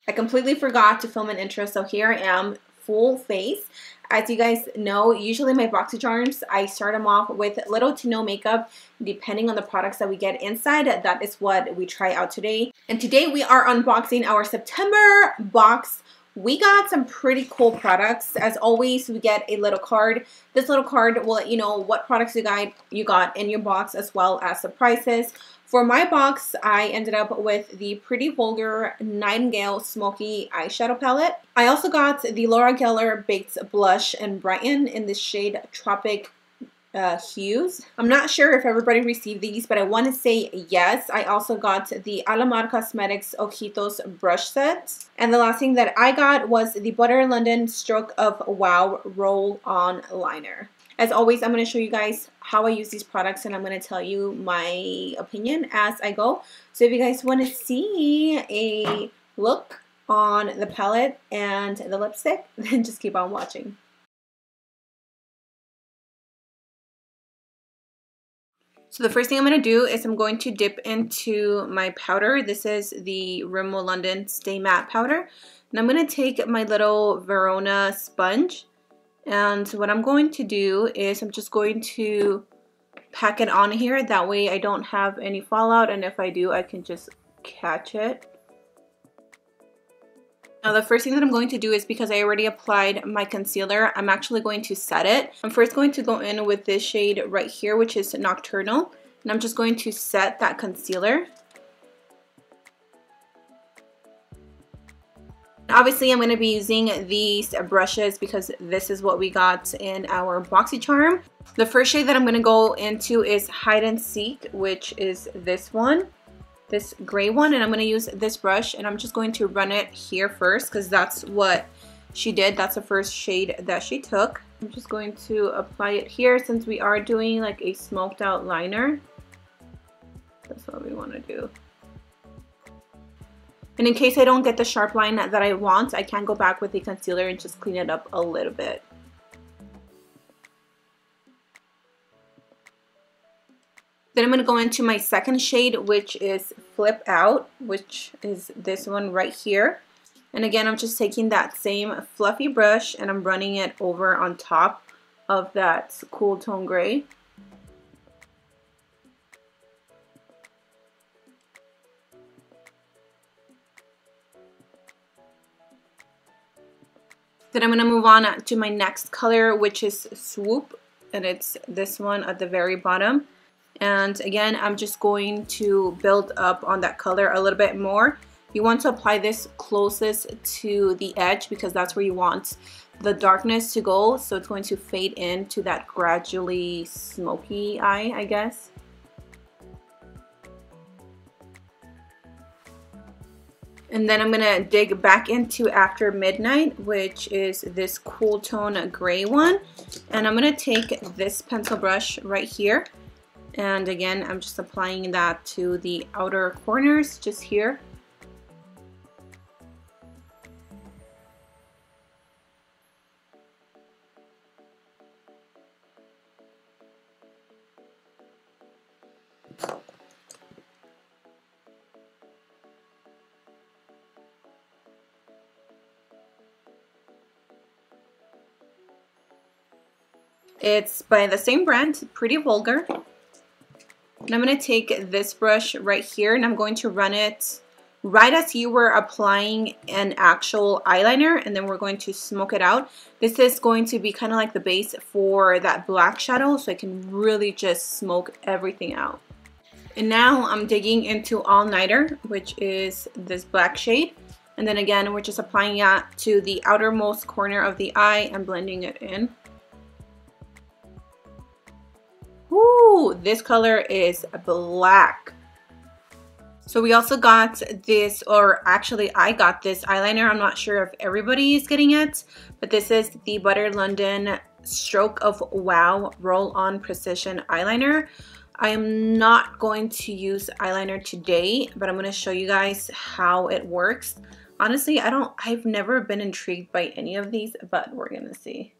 I completely forgot to film an intro, so here I am, full face. As you guys know, usually my Boxycharms, I start them off with little to no makeup, depending on the products that we get inside. That is what we try out today. And today we are unboxing our September box. We got some pretty cool products. As always, we get a little card. This little card will let you know what products you got in your box, as well as the prices. For my box, I ended up with the pretty Vulgar Nightingale Smoky Eyeshadow Palette. I also got the Laura Geller Baked Blush and Brighten in the shade Tropic Hues. I'm not sure if everybody received these, but I want to say yes. I also got the Alamar Cosmetics Ojitos brush set. And the last thing that I got was the Butter London Stroke of Wow Roll-On Liner. As always, I'm going to show you guys how I use these products, and I'm going to tell you my opinion as I go. So if you guys want to see a look on the palette and the lipstick, then just keep on watching. So the first thing I'm going to do is I'm going to dip into my powder. This is the Rimmel London Stay Matte Powder. And I'm going to take my little Verona sponge. And what I'm going to do is I'm just going to pack it on here. That way I don't have any fallout, and if I do, I can just catch it. Now the first thing that I'm going to do is, because I already applied my concealer, I'm actually going to set it. I'm first going to go in with this shade right here, which is Nocturnal, and I'm just going to set that concealer. Obviously, I'm going to be using these brushes because this is what we got in our Boxycharm. The first shade that I'm going to go into is Hide and Seek, which is this one, this gray one. And I'm going to use this brush, and I'm just going to run it here first because that's what she did. That's the first shade that she took. I'm just going to apply it here since we are doing like a smoked out liner. That's what we want to do. And in case I don't get the sharp line that I want, I can go back with a concealer and just clean it up a little bit. Then I'm going to go into my second shade, which is Flip Out, which is this one right here. And again, I'm just taking that same fluffy brush and I'm running it over on top of that cool tone gray. Then I'm going to move on to my next color, which is Swoop, and it's this one at the very bottom. And again, I'm just going to build up on that color a little bit more. You want to apply this closest to the edge because that's where you want the darkness to go, so it's going to fade into that gradually smoky eye, I guess. And then I'm going to dig back into After Midnight, which is this cool tone gray one. And I'm going to take this pencil brush right here. And again, I'm just applying that to the outer corners, just here. It's by the same brand, Pretty Vulgar. And I'm going to take this brush right here and I'm going to run it right as you were applying an actual eyeliner, and then we're going to smoke it out. This is going to be kind of like the base for that black shadow, so I can really just smoke everything out. And now I'm digging into All Nighter, which is this black shade. And then again, we're just applying that to the outermost corner of the eye and blending it in. Ooh, this color is black. So we also got this, or actually I got this eyeliner. I'm not sure if everybody is getting it, but this is the Butter London Stroke of Wow Roll-On Precision Eyeliner. I am not going to use eyeliner today, but I'm going to show you guys how it works. Honestly, I've never been intrigued by any of these, but we're going to see.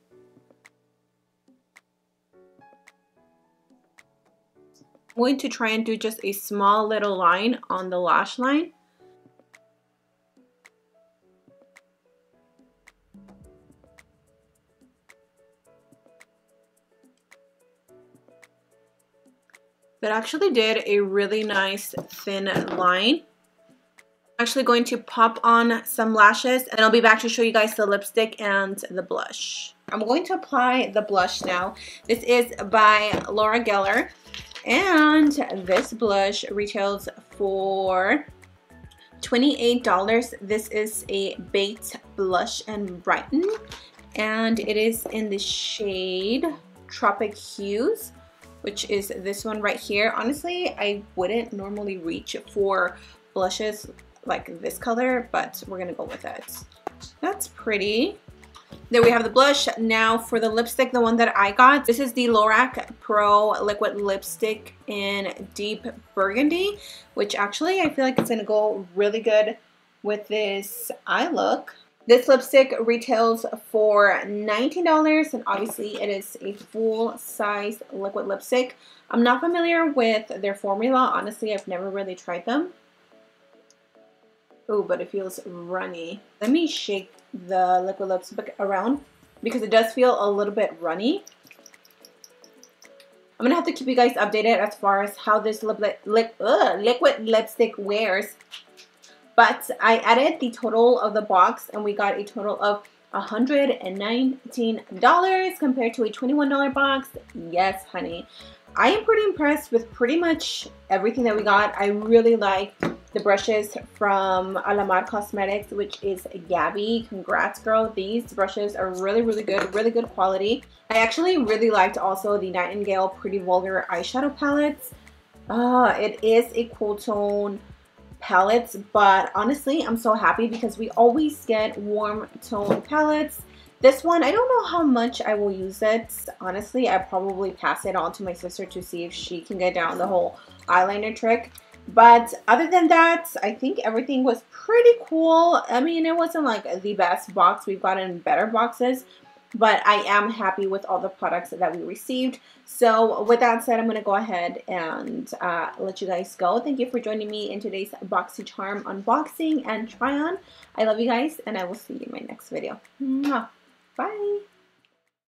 I'm going to try and do just a small little line on the lash line. that actually did a really nice thin line. I'm actually going to pop on some lashes, and I'll be back to show you guys the lipstick and the blush. I'm going to apply the blush now. This is by Laura Geller, and this blush retails for $28. This is a baked blush and brighten, and it is in the shade Tropic Hues, which is this one right here. Honestly, I wouldn't normally reach for blushes like this color, but we're gonna go with it. That's pretty. There we have the blush. Now for the lipstick, the one that I got, this is the Lorac Pro Liquid Lipstick in Deep Burgundy, which actually I feel like it's gonna go really good with this eye look. This lipstick retails for $19, and obviously it is a full-size liquid lipstick. I'm not familiar with their formula. Honestly, I've never really tried them. Oh, but it feels runny. Let me shake the liquid lipstick around because it does feel a little bit runny. I'm gonna have to keep you guys updated as far as how this liquid lipstick wears. But I added the total of the box, and we got a total of $119 compared to a $21 box. Yes, honey. I am pretty impressed with pretty much everything that we got. I really like the brushes from Alamar Cosmetics, which is Gabby. Congrats, girl. These brushes are really, really good quality. I actually really liked also the Nightingale Pretty Vulgar eyeshadow palettes. It is a cool tone palettes, but honestly, I'm so happy because we always get warm tone palettes. This one, I don't know how much I will use it. Honestly, I probably pass it on to my sister to see if she can get down the whole eyeliner trick. But other than that, I think everything was pretty cool. I mean, it wasn't like the best box. We've gotten better boxes, but I am happy with all the products that we received. So with that said, I'm going to go ahead and let you guys go. Thank you for joining me in today's Boxycharm unboxing and try on. I love you guys, and I will see you in my next video. Mwah. Bye.